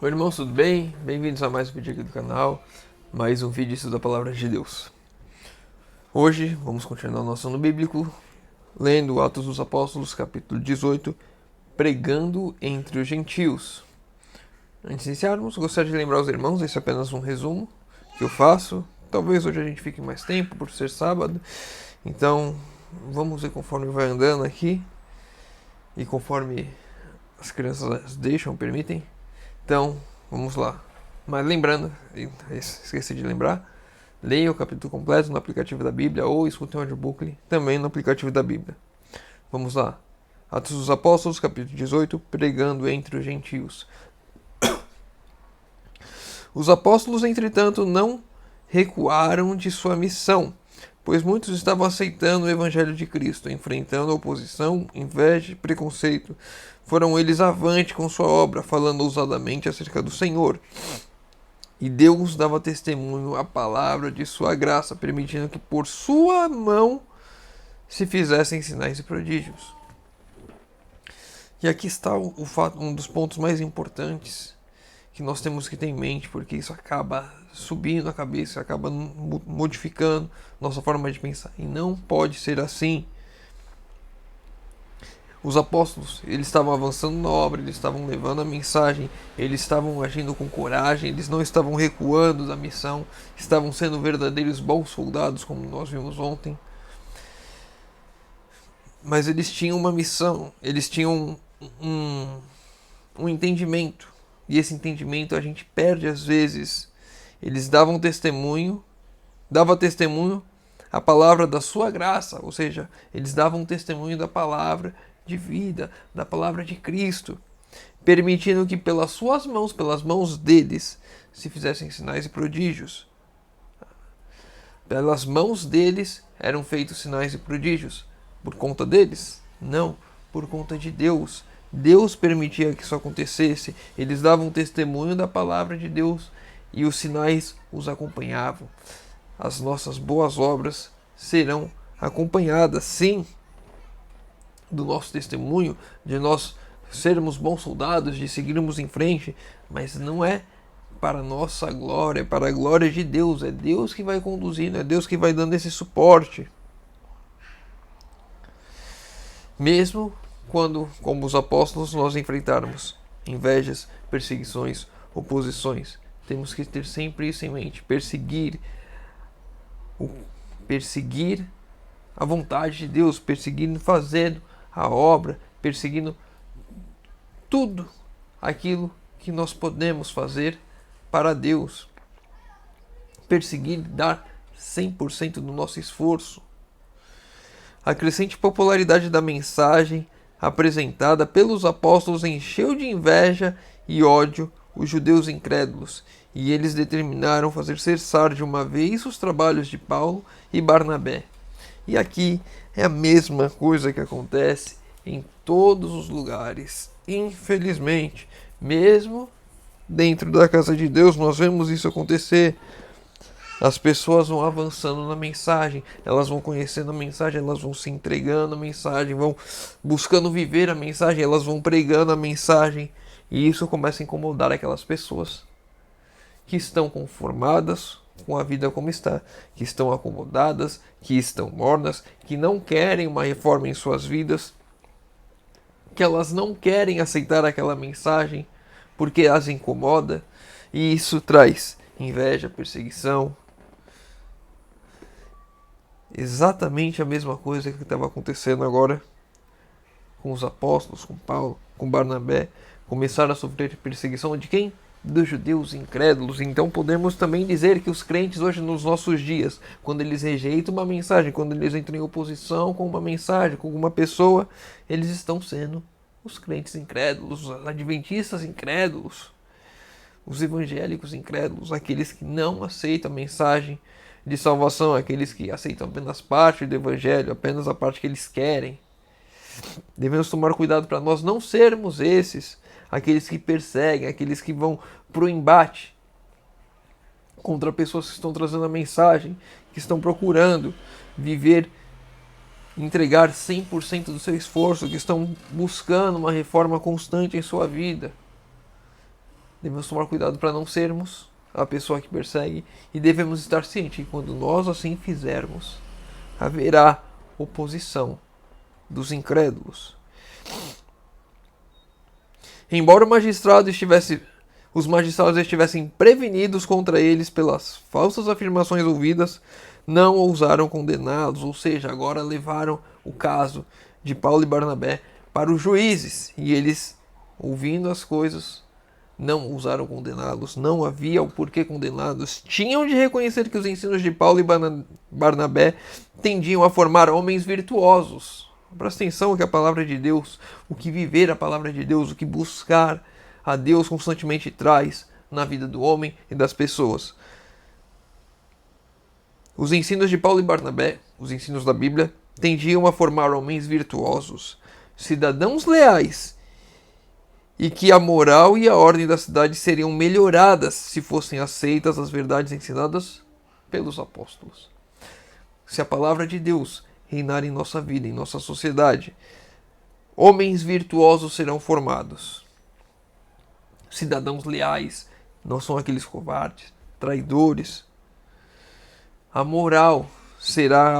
Oi, irmãos, tudo bem? Bem-vindos a mais um vídeo aqui do canal, mais um vídeo da Palavra de Deus. Hoje vamos continuar o nosso ano bíblico, lendo Atos dos Apóstolos, capítulo 18, pregando entre os gentios. Antes de iniciarmos, gostaria de lembrar os irmãos, esse é apenas um resumo que eu faço. Talvez hoje a gente fique mais tempo por ser sábado, então vamos ver conforme vai andando aqui e conforme as crianças deixam, permitem. Então, vamos lá. Mas lembrando, esqueci de lembrar, leia o capítulo completo no aplicativo da Bíblia ou escute o audiobook também no aplicativo da Bíblia. Vamos lá. Atos dos Apóstolos, capítulo 18, pregando entre os gentios. Os apóstolos, entretanto, não recuaram de sua missão, pois muitos estavam aceitando o evangelho de Cristo, enfrentando a oposição, inveja e preconceito. Foram eles avante com sua obra, falando ousadamente acerca do Senhor. E Deus dava testemunho à palavra de sua graça, permitindo que por sua mão se fizessem sinais e prodígios. E aqui está um dos pontos mais importantes que nós temos que ter em mente, porque isso acaba subindo a cabeça, acaba modificando nossa forma de pensar. E não pode ser assim. Os apóstolos, eles estavam avançando na obra, eles estavam levando a mensagem, eles estavam agindo com coragem, eles não estavam recuando da missão, estavam sendo verdadeiros bons soldados, como nós vimos ontem. Mas eles tinham uma missão, eles tinham um entendimento, e esse entendimento a gente perde às vezes. Eles davam testemunho, a palavra da sua graça, ou seja, eles davam testemunho da palavra de vida, da palavra de Cristo, permitindo que pelas suas mãos, pelas mãos deles, se fizessem sinais e prodígios. Pelas mãos deles eram feitos sinais e prodígios. Por conta deles? Não, por conta de Deus. Deus permitia que isso acontecesse. Eles davam testemunho da palavra de Deus e os sinais os acompanhavam. As nossas boas obras serão acompanhadas, sim, do nosso testemunho, de nós sermos bons soldados, de seguirmos em frente, mas não é para a nossa glória, é para a glória de Deus. É Deus que vai conduzindo, é Deus que vai dando esse suporte. Mesmo quando, como os apóstolos, nós enfrentarmos invejas, perseguições, oposições, temos que ter sempre isso em mente. Perseguir a vontade de Deus, perseguindo fazer a obra, perseguindo tudo aquilo que nós podemos fazer para Deus. Perseguir, dar 100% do nosso esforço. A crescente popularidade da mensagem apresentada pelos apóstolos encheu de inveja e ódio os judeus incrédulos, e eles determinaram fazer cessar de uma vez os trabalhos de Paulo e Barnabé. E aqui é a mesma coisa que acontece em todos os lugares. Infelizmente, mesmo dentro da casa de Deus, nós vemos isso acontecer. As pessoas vão avançando na mensagem, elas vão conhecendo a mensagem, elas vão se entregando a mensagem, vão buscando viver a mensagem, elas vão pregando a mensagem. E isso começa a incomodar aquelas pessoas que estão conformadas com a vida como está, que estão acomodadas, que estão mornas, que não querem uma reforma em suas vidas, que elas não querem aceitar aquela mensagem porque as incomoda, e isso traz inveja, perseguição. Exatamente a mesma coisa que estava acontecendo agora com os apóstolos, com Paulo, com Barnabé. Começaram a sofrer perseguição de quem? Dos judeus incrédulos. Então podemos também dizer que os crentes hoje nos nossos dias, quando eles rejeitam uma mensagem, quando eles entram em oposição com uma mensagem, com uma pessoa, eles estão sendo os crentes incrédulos, os adventistas incrédulos, os evangélicos incrédulos, aqueles que não aceitam a mensagem de salvação, aqueles que aceitam apenas parte do evangelho, apenas a parte que eles querem. Devemos tomar cuidado para nós não sermos esses, aqueles que perseguem, aqueles que vão pro embate contra pessoas que estão trazendo a mensagem, que estão procurando viver, entregar 100% do seu esforço, que estão buscando uma reforma constante em sua vida. Devemos tomar cuidado para não sermos a pessoa que persegue e devemos estar cientes que quando nós assim fizermos, haverá oposição dos incrédulos. Embora os magistrados estivessem prevenidos contra eles pelas falsas afirmações ouvidas, não ousaram condená-los, ou seja, agora levaram o caso de Paulo e Barnabé para os juízes, e eles, ouvindo as coisas, não ousaram condená-los, não havia o porquê condená-los, tinham de reconhecer que os ensinos de Paulo e Barnabé tendiam a formar homens virtuosos. Presta atenção que a palavra de Deus, o que viver a palavra de Deus, o que buscar a Deus constantemente traz na vida do homem e das pessoas. Os ensinos de Paulo e Barnabé, os ensinos da Bíblia, tendiam a formar homens virtuosos, cidadãos leais, e que a moral e a ordem da cidade seriam melhoradas se fossem aceitas as verdades ensinadas pelos apóstolos. Se a palavra de Deus reinar em nossa vida, em nossa sociedade, homens virtuosos serão formados. Cidadãos leais, não são aqueles covardes, traidores. A moral será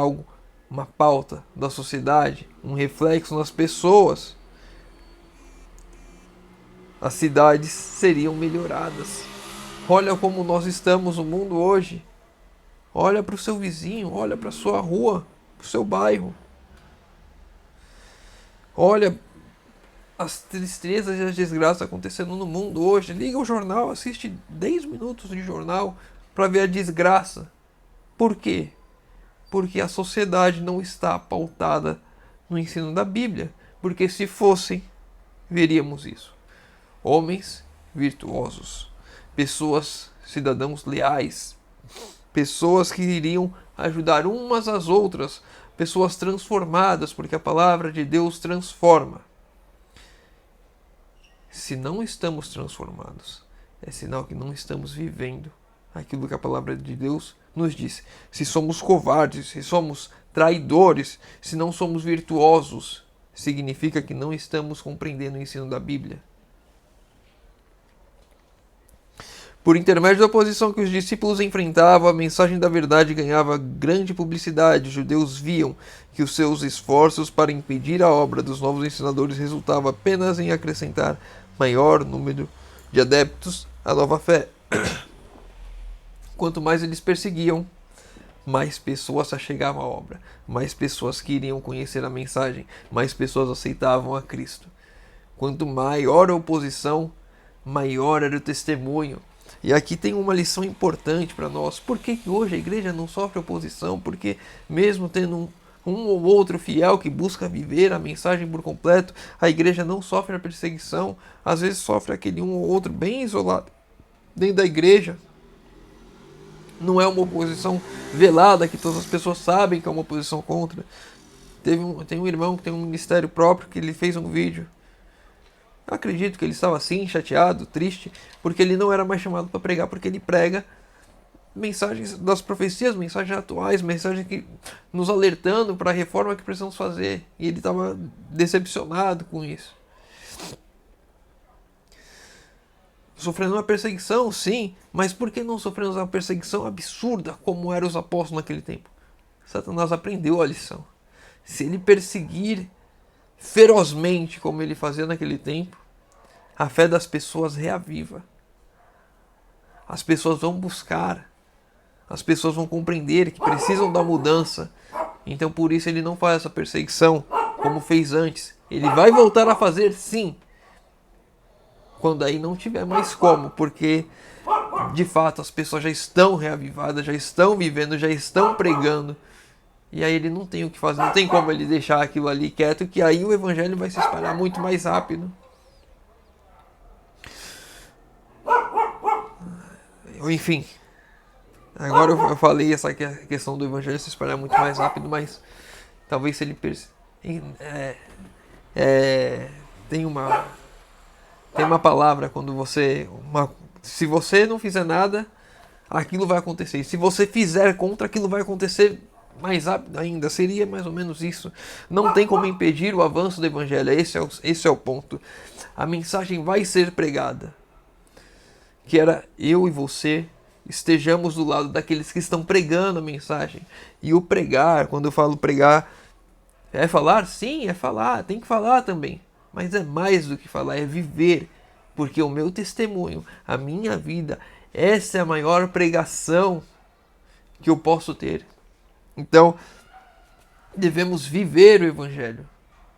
uma pauta da sociedade, um reflexo nas pessoas. As cidades seriam melhoradas. Olha como nós estamos no mundo hoje. Olha para o seu vizinho, olha para a sua rua, para o seu bairro. Olha as tristezas e as desgraças acontecendo no mundo hoje. Liga o jornal, assiste 10 minutos de jornal para ver a desgraça. Por quê? Porque a sociedade não está pautada no ensino da Bíblia. Porque se fossem, veríamos isso. Homens virtuosos, pessoas, cidadãos leais, pessoas que iriam ajudar umas às outras, pessoas transformadas, porque a palavra de Deus transforma. Se não estamos transformados, é sinal que não estamos vivendo aquilo que a palavra de Deus nos diz. Se somos covardes, se somos traidores, se não somos virtuosos, significa que não estamos compreendendo o ensino da Bíblia. Por intermédio da oposição que os discípulos enfrentavam, a mensagem da verdade ganhava grande publicidade. Os judeus viam que os seus esforços para impedir a obra dos novos ensinadores resultava apenas em acrescentar maior número de adeptos à nova fé. Quanto mais eles perseguiam, mais pessoas se achegavam à obra, mais pessoas queriam conhecer a mensagem, mais pessoas aceitavam a Cristo. Quanto maior a oposição, maior era o testemunho. E aqui tem uma lição importante para nós. Por que hoje a igreja não sofre oposição? Porque mesmo tendo um ou outro fiel que busca viver a mensagem por completo, a igreja não sofre a perseguição. Às vezes sofre aquele um ou outro bem isolado dentro da igreja. Não é uma oposição velada que todas as pessoas sabem que é uma oposição contra. Tem um irmão que tem um ministério próprio que ele fez um vídeo. Eu acredito que ele estava assim, chateado, triste, porque ele não era mais chamado para pregar, porque ele prega mensagens das profecias, mensagens atuais, mensagens que nos alertando para a reforma que precisamos fazer. E ele estava decepcionado com isso. Sofrendo uma perseguição, sim, mas por que não sofremos uma perseguição absurda como eram os apóstolos naquele tempo? Satanás aprendeu a lição. Se ele perseguir ferozmente, como ele fazia naquele tempo, a fé das pessoas reaviva. As pessoas vão buscar, as pessoas vão compreender que precisam da mudança. Então por isso ele não faz essa perseguição como fez antes. Ele vai voltar a fazer, sim, quando aí não tiver mais como, porque de fato as pessoas já estão reavivadas, já estão vivendo, já estão pregando. E aí ele não tem o que fazer, não tem como ele deixar aquilo ali quieto, que aí o evangelho vai se espalhar muito mais rápido. Enfim, agora eu falei essa questão do evangelho se espalhar muito mais rápido, mas talvez se ele tem uma palavra quando se você não fizer nada, aquilo vai acontecer. E se você fizer contra, aquilo vai acontecer mais rápido ainda. Seria mais ou menos isso. Não tem como impedir o avanço do evangelho. Esse é o ponto. A mensagem vai ser pregada. que era eu e você estejamos do lado daqueles que estão pregando a mensagem. E o pregar, quando eu falo pregar, é falar? Sim, é falar, tem que falar também. Mas é mais do que falar, é viver. Porque o meu testemunho, a minha vida, essa é a maior pregação que eu posso ter. Então, devemos viver o Evangelho.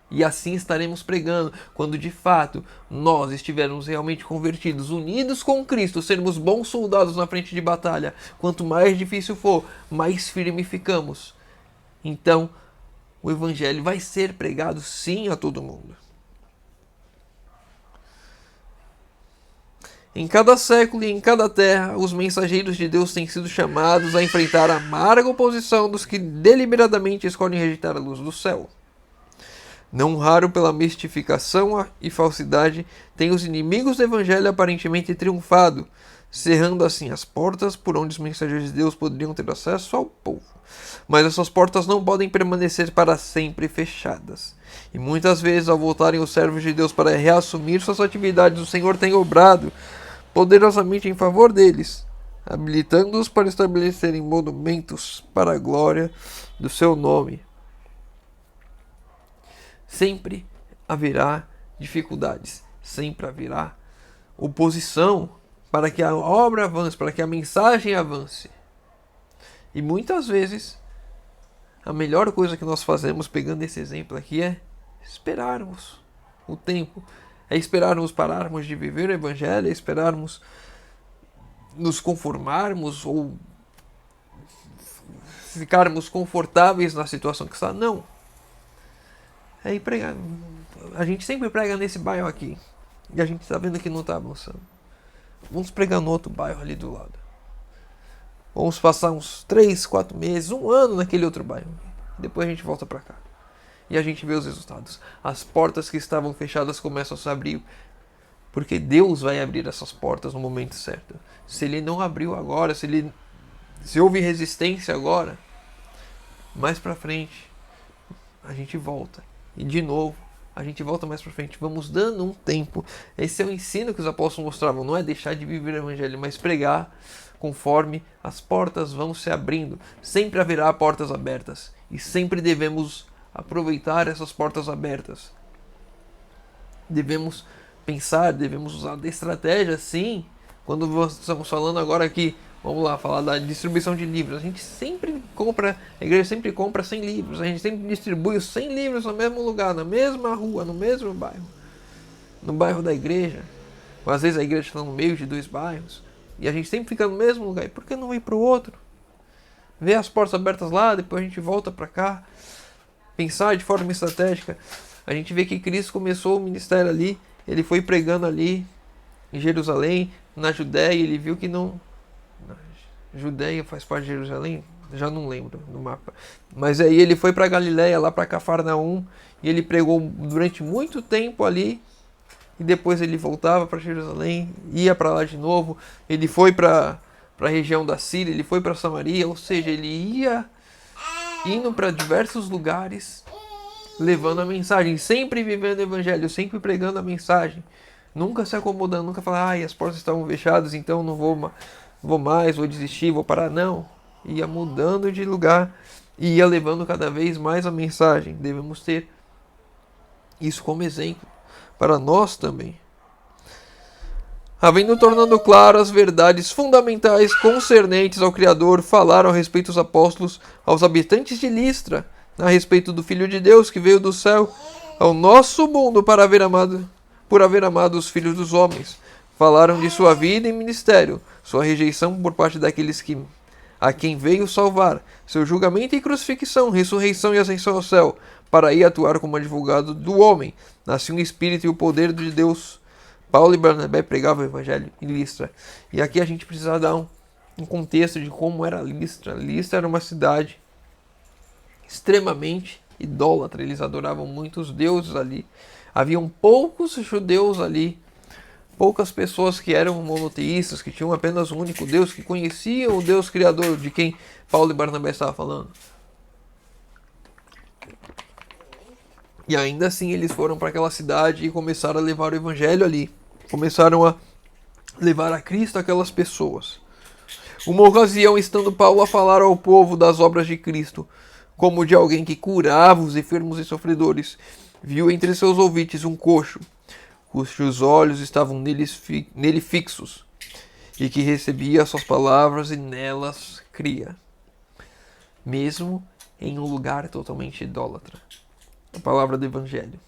E assim estaremos pregando, quando de fato nós estivermos realmente convertidos, unidos com Cristo, sermos bons soldados na frente de batalha. Quanto mais difícil for, mais firme ficamos. Então, o Evangelho vai ser pregado sim a todo mundo. Em cada século e em cada terra, os mensageiros de Deus têm sido chamados a enfrentar a amarga oposição dos que deliberadamente escolhem rejeitar a luz do céu. Não raro pela mistificação e falsidade, têm os inimigos do Evangelho aparentemente triunfado, cerrando assim as portas por onde os mensageiros de Deus poderiam ter acesso ao povo. Mas essas portas não podem permanecer para sempre fechadas. E muitas vezes, ao voltarem os servos de Deus para reassumir suas atividades, o Senhor tem obrado poderosamente em favor deles, habilitando-os para estabelecerem monumentos para a glória do seu nome. Sempre haverá dificuldades, sempre haverá oposição para que a obra avance, para que a mensagem avance. E muitas vezes, a melhor coisa que nós fazemos, pegando esse exemplo aqui, é esperarmos o tempo. É esperarmos pararmos de viver o Evangelho, é esperarmos nos conformarmos ou ficarmos confortáveis na situação que está. Não. É ir pregar. A gente sempre prega nesse bairro aqui. E a gente está vendo que não está avançando. Vamos pregar no outro bairro ali do lado. Vamos passar uns 3, 4 meses, um ano naquele outro bairro. Depois a gente volta para cá. E a gente vê os resultados. As portas que estavam fechadas começam a se abrir. Porque Deus vai abrir essas portas no momento certo. Se Ele não abriu agora, se houve resistência agora, mais para frente a gente volta. E de novo, a gente volta mais para frente. Vamos dando um tempo. Esse é o ensino que os apóstolos mostravam. Não é deixar de viver o Evangelho, mas pregar conforme as portas vão se abrindo. Sempre haverá portas abertas. E sempre devemos aproveitar essas portas abertas. Devemos pensar, devemos usar de estratégia, sim. Quando estamos falando agora aqui, vamos lá, falar da distribuição de livros. A gente sempre compra, a igreja sempre compra 100 livros. A gente sempre distribui os 100 livros no mesmo lugar, na mesma rua, no mesmo bairro. No bairro da igreja. Ou às vezes a igreja está no meio de 2 bairros. E a gente sempre fica no mesmo lugar. E por que não ir para o outro? Ver as portas abertas lá, depois a gente volta para cá. Pensar de forma estratégica. A gente vê que Cristo começou o ministério ali. Ele foi pregando ali em Jerusalém, na Judéia. Ele viu que não... Judéia faz parte de Jerusalém? Já não lembro no mapa. Mas aí ele foi para Galiléia, lá para Cafarnaum, e ele pregou durante muito tempo ali, e depois ele voltava para Jerusalém, ia para lá de novo. Ele foi para a região da Síria, ele foi para Samaria, ou seja, ele ia indo para diversos lugares, levando a mensagem, sempre vivendo o Evangelho, sempre pregando a mensagem, nunca se acomodando, nunca falando, as portas estavam fechadas, então não vou mais, vou desistir, vou parar. Não, ia mudando de lugar e ia levando cada vez mais a mensagem. Devemos ter isso como exemplo para nós também. Havendo tornado claro as verdades fundamentais concernentes ao Criador, falaram a respeito dos apóstolos aos habitantes de Listra, a respeito do Filho de Deus que veio do céu ao nosso mundo por haver amado os filhos dos homens. Falaram de sua vida e ministério, sua rejeição por parte daqueles a quem veio salvar, seu julgamento e crucifixão, ressurreição e ascensão ao céu, para aí atuar como advogado do homem. Nasciam o Espírito e o poder de Deus. Paulo e Barnabé pregavam o Evangelho em Listra. E aqui a gente precisa dar um contexto de como era Listra. Listra era uma cidade extremamente idólatra, eles adoravam muitos deuses ali. Haviam poucos judeus ali, poucas pessoas que eram monoteístas, que tinham apenas um único Deus, que conheciam o Deus Criador de quem Paulo e Barnabé estavam falando. E ainda assim eles foram para aquela cidade e começaram a levar o Evangelho ali. Começaram a levar a Cristo aquelas pessoas. Uma ocasião, estando Paulo a falar ao povo das obras de Cristo, como de alguém que curava os enfermos e sofredores, viu entre seus ouvintes um coxo, cujos olhos estavam nele fixos, e que recebia suas palavras e nelas cria, mesmo em um lugar totalmente idólatra. A palavra do Evangelho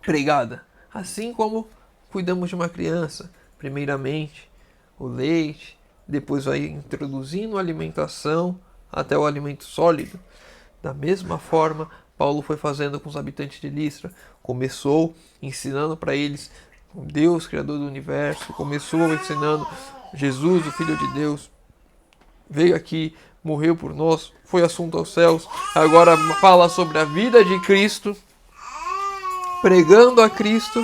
pregada, assim como cuidamos de uma criança, primeiramente o leite, depois vai introduzindo a alimentação até o alimento sólido. Da mesma forma, Paulo foi fazendo com os habitantes de Listra. Começou ensinando para eles o Deus, Criador do Universo. Começou ensinando Jesus, o Filho de Deus. Veio aqui, morreu por nós, foi assunto aos céus. Agora fala sobre a vida de Cristo, pregando a Cristo,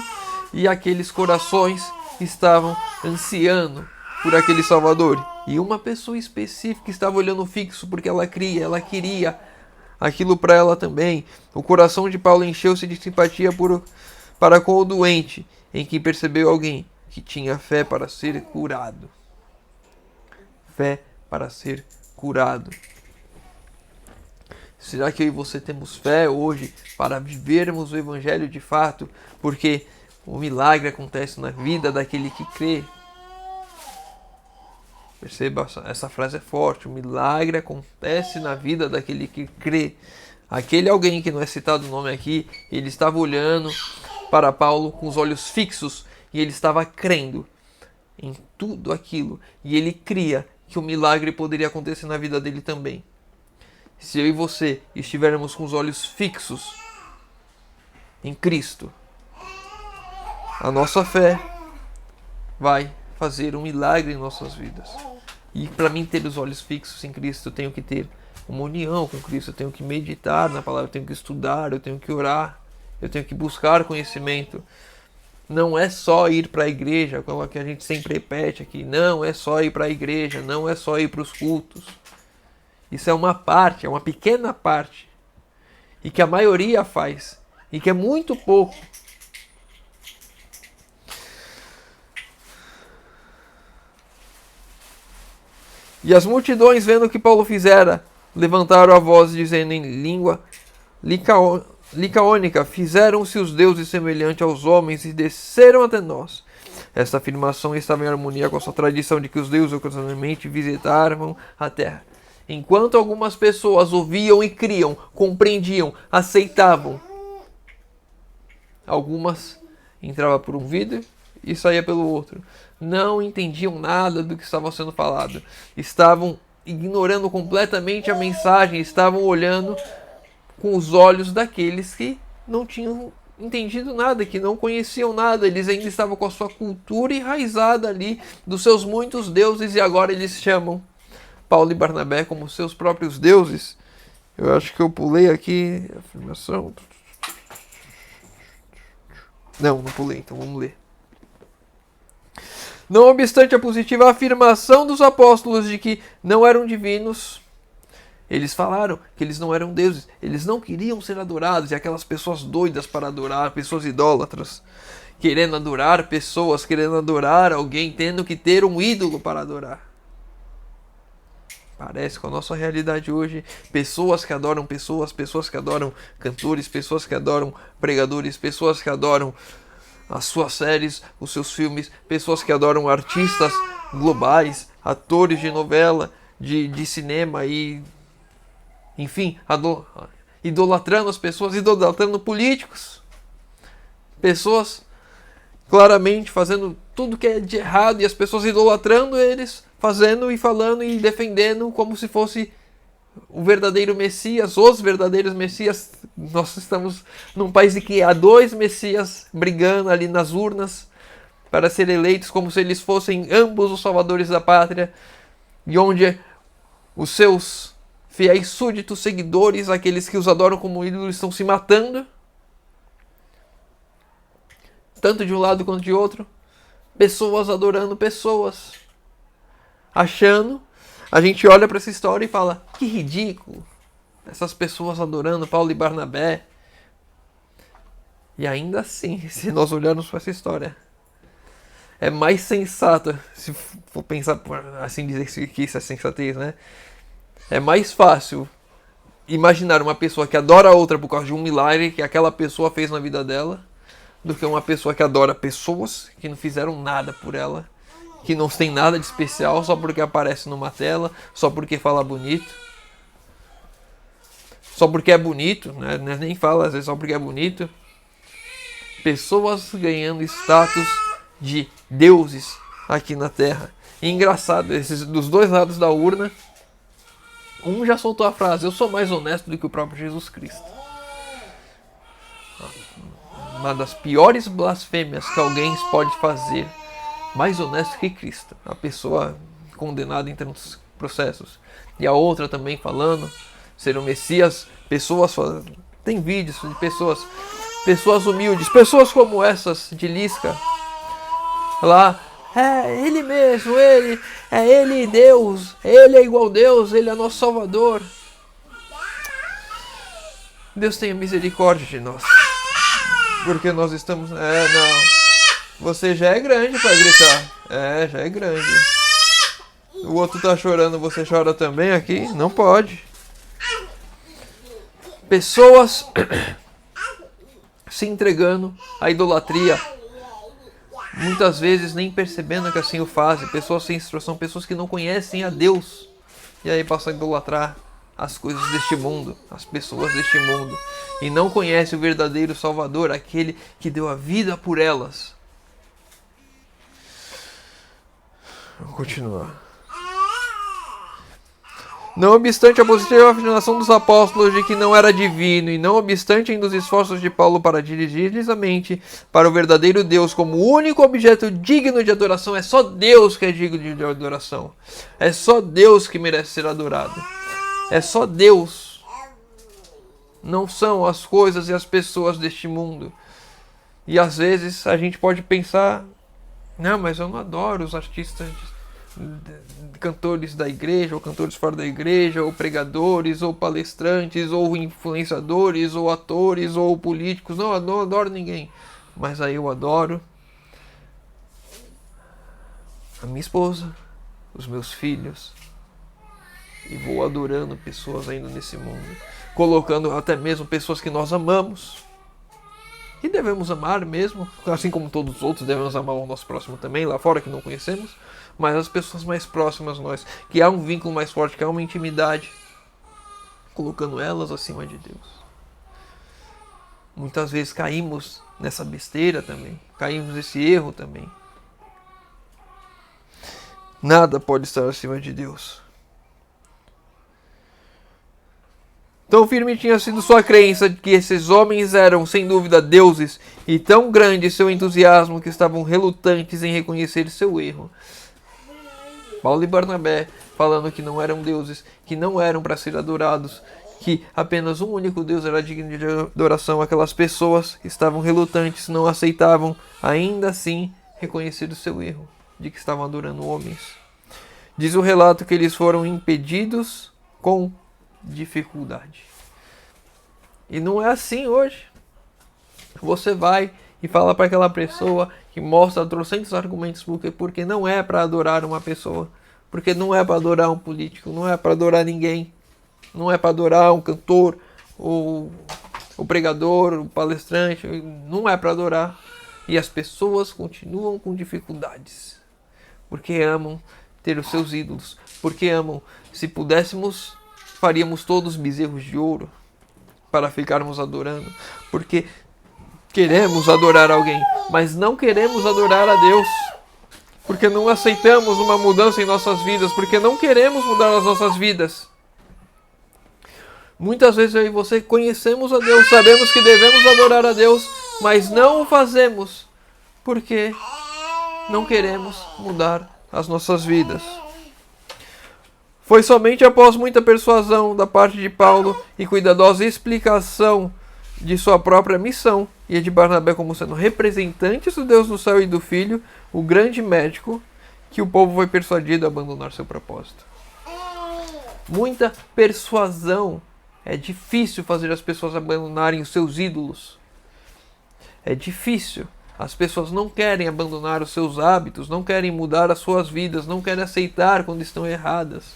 e aqueles corações estavam ansiando por aquele Salvador. E uma pessoa específica estava olhando fixo porque ela queria aquilo para ela também. O coração de Paulo encheu-se de simpatia para com o doente, em que percebeu alguém que tinha fé para ser curado. Fé para ser curado. Será que eu e você temos fé hoje para vivermos o Evangelho de fato? Porque o milagre acontece na vida daquele que crê. Perceba, essa frase é forte. O milagre acontece na vida daquele que crê. Aquele alguém que não é citado o nome aqui, ele estava olhando para Paulo com os olhos fixos e ele estava crendo em tudo aquilo. E ele cria que o milagre poderia acontecer na vida dele também. Se eu e você estivermos com os olhos fixos em Cristo, a nossa fé vai fazer um milagre em nossas vidas. E para mim ter os olhos fixos em Cristo, eu tenho que ter uma união com Cristo, eu tenho que meditar na palavra, eu tenho que estudar, eu tenho que orar, eu tenho que buscar conhecimento. Não é só ir para a igreja, como que a gente sempre repete aqui, não é só ir para a igreja, não é só ir para os cultos. Isso é uma parte, é uma pequena parte, e que a maioria faz, e que é muito pouco. E as multidões, vendo o que Paulo fizera, levantaram a voz, dizendo em língua licaônica: fizeram-se os deuses semelhantes aos homens e desceram até nós. Esta afirmação estava em harmonia com a sua tradição de que os deuses ocasionalmente visitavam a terra. Enquanto algumas pessoas ouviam e criam, compreendiam, aceitavam, algumas entravam por um vidro e saía pelo outro. Não entendiam nada do que estava sendo falado. Estavam ignorando completamente a mensagem. Estavam olhando com os olhos daqueles que não tinham entendido nada, que não conheciam nada. Eles ainda estavam com a sua cultura enraizada ali, dos seus muitos deuses, e agora eles chamam Paulo e Barnabé como seus próprios deuses. Eu acho que eu pulei aqui a afirmação. Não pulei, então vamos ler. Não obstante a positiva afirmação dos apóstolos de que não eram divinos, eles falaram que eles não eram deuses, eles não queriam ser adorados, e aquelas pessoas doidas para adorar, pessoas idólatras, querendo adorar pessoas, querendo adorar alguém, tendo que ter um ídolo para adorar. Parece com a nossa realidade hoje, pessoas que adoram pessoas, pessoas que adoram cantores, pessoas que adoram pregadores, pessoas que adoram as suas séries, os seus filmes, pessoas que adoram artistas globais, atores de novela, de cinema e, enfim, idolatrando as pessoas, idolatrando políticos, pessoas claramente fazendo tudo que é de errado e as pessoas idolatrando eles, fazendo e falando e defendendo como se fosse o verdadeiro Messias, os verdadeiros Messias. Nós estamos num país em que há dois Messias brigando ali nas urnas para serem eleitos como se eles fossem ambos os salvadores da pátria, e onde os seus fiéis súditos, seguidores, aqueles que os adoram como ídolos, estão se matando, tanto de um lado quanto de outro, pessoas adorando pessoas, achando. A gente olha para essa história e fala: que ridículo, essas pessoas adorando Paulo e Barnabé. E ainda assim, se nós olharmos para essa história, é mais sensata, se for pensar assim, dizer que isso é sensatez, né? É mais fácil imaginar uma pessoa que adora a outra por causa de um milagre que aquela pessoa fez na vida dela, do que uma pessoa que adora pessoas que não fizeram nada por ela, que não tem nada de especial só porque aparece numa tela, só porque fala bonito, só porque é bonito, né? Nem fala às vezes só porque é bonito. Pessoas ganhando status de deuses aqui na Terra. E engraçado, esses dos dois lados da urna, um já soltou a frase: eu sou mais honesto do que o próprio Jesus Cristo. Uma das piores blasfêmias que alguém pode fazer. Mais honesto que Cristo. A pessoa condenada em tantos processos. E a outra também falando ser o Messias. Pessoas falando. Tem vídeos de pessoas humildes. Pessoas como essas de Lisca. Lá. É ele mesmo. Ele Deus. Ele é igual a Deus. Ele é nosso Salvador. Deus tenha misericórdia de nós. Porque nós estamos... não. Você já é grande para gritar. Já é grande. O outro tá chorando, você chora também aqui? Não pode. Pessoas se entregando à idolatria. Muitas vezes nem percebendo que assim o fazem. Pessoas sem instrução, pessoas que não conhecem a Deus. E aí passam a idolatrar as coisas deste mundo, as pessoas deste mundo. E não conhecem o verdadeiro Salvador, aquele que deu a vida por elas. Vou continuar. Não obstante a positiva afirmação dos apóstolos de que não era divino, e não obstante ainda os esforços de Paulo para dirigir-lhes a mente para o verdadeiro Deus como o único objeto digno de adoração, é só Deus que é digno de adoração. É só Deus que merece ser adorado. É só Deus. Não são as coisas e as pessoas deste mundo. E às vezes a gente pode pensar: não, mas eu não adoro os artistas, cantores da igreja, ou cantores fora da igreja, ou pregadores, ou palestrantes, ou influenciadores, ou atores, ou políticos. Não, eu não adoro ninguém. Mas aí eu adoro a minha esposa, os meus filhos, e vou adorando pessoas ainda nesse mundo, colocando até mesmo pessoas que nós amamos. E devemos amar mesmo, assim como todos os outros devemos amar o nosso próximo também, lá fora que não conhecemos, mas as pessoas mais próximas a nós, que há um vínculo mais forte, que há uma intimidade, colocando elas acima de Deus. Muitas vezes caímos nessa besteira também, caímos nesse erro também. Nada pode estar acima de Deus. Tão firme tinha sido sua crença de que esses homens eram, sem dúvida, deuses, e tão grande seu entusiasmo que estavam relutantes em reconhecer seu erro. Paulo e Barnabé falando que não eram deuses, que não eram para ser adorados, que apenas um único Deus era digno de adoração. Aquelas pessoas estavam relutantes, não aceitavam, ainda assim, reconhecer o seu erro, de que estavam adorando homens. Diz o relato que eles foram impedidos com dificuldade. E não é assim hoje. Você vai e fala para aquela pessoa que mostra trocentos argumentos porque não é para adorar uma pessoa, porque não é para adorar um político, não é para adorar ninguém, não é para adorar um cantor, ou o pregador, o palestrante, não é para adorar. E as pessoas continuam com dificuldades, porque amam ter os seus ídolos, porque amam. Se pudéssemos, faríamos todos bezerros de ouro para ficarmos adorando, porque queremos adorar alguém, mas não queremos adorar a Deus, porque não aceitamos uma mudança em nossas vidas, porque não queremos mudar as nossas vidas. Muitas vezes eu e você conhecemos a Deus, sabemos que devemos adorar a Deus, mas não o fazemos, porque não queremos mudar as nossas vidas. Foi somente após muita persuasão da parte de Paulo e cuidadosa explicação de sua própria missão e de Barnabé como sendo representantes do Deus do céu e do Filho, o grande médico, que o povo foi persuadido a abandonar seu propósito. Muita persuasão. É difícil fazer as pessoas abandonarem os seus ídolos. É difícil. As pessoas não querem abandonar os seus hábitos, não querem mudar as suas vidas, não querem aceitar quando estão erradas.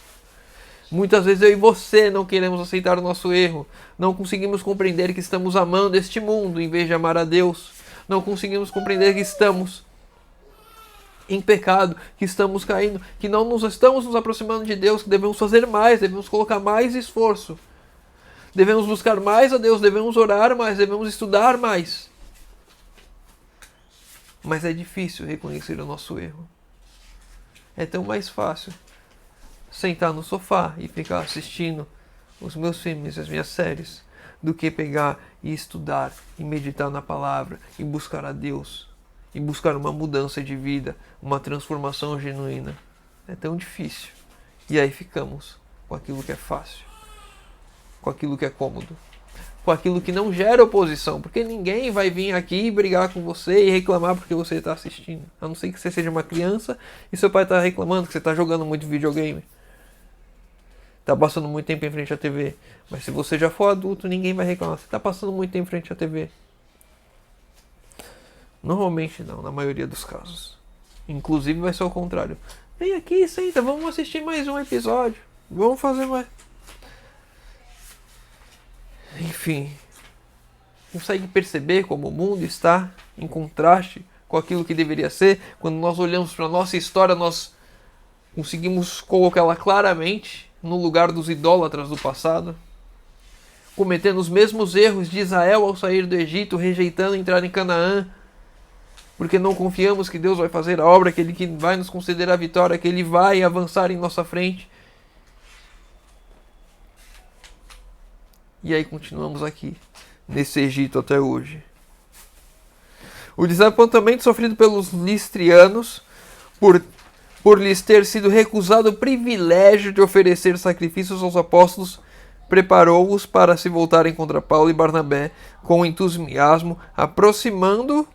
Muitas vezes eu e você não queremos aceitar o nosso erro. Não conseguimos compreender que estamos amando este mundo em vez de amar a Deus. Não conseguimos compreender que estamos em pecado, que estamos caindo, que não estamos nos aproximando de Deus, que devemos fazer mais, devemos colocar mais esforço. Devemos buscar mais a Deus, devemos orar mais, devemos estudar mais. Mas é difícil reconhecer o nosso erro. É tão mais fácil sentar no sofá e ficar assistindo os meus filmes, as minhas séries, do que pegar e estudar e meditar na palavra e buscar a Deus e buscar uma mudança de vida, uma transformação genuína. É tão difícil. E aí ficamos com aquilo que é fácil, com aquilo que é cômodo, com aquilo que não gera oposição, porque ninguém vai vir aqui brigar com você e reclamar porque você está assistindo, a não ser que você seja uma criança e seu pai está reclamando que você está jogando muito videogame, está passando muito tempo em frente à TV. Mas se você já for adulto, ninguém vai reclamar, você está passando muito tempo em frente à TV. Normalmente não, na maioria dos casos. Inclusive vai ser o contrário. Vem aqui, senta, vamos assistir mais um episódio, vamos fazer mais. Enfim, consegue perceber como o mundo está em contraste com aquilo que deveria ser? Quando nós olhamos para a nossa história, nós conseguimos colocá-la claramente no lugar dos idólatras do passado, cometendo os mesmos erros de Israel ao sair do Egito, rejeitando entrar em Canaã, porque não confiamos que Deus vai fazer a obra, que Ele que vai nos conceder a vitória, que Ele vai avançar em nossa frente. E aí continuamos aqui, nesse Egito até hoje. O desapontamento sofrido pelos listrianos, por lhes ter sido recusado o privilégio de oferecer sacrifícios aos apóstolos, preparou-os para se voltarem contra Paulo e Barnabé, com entusiasmo, aproximado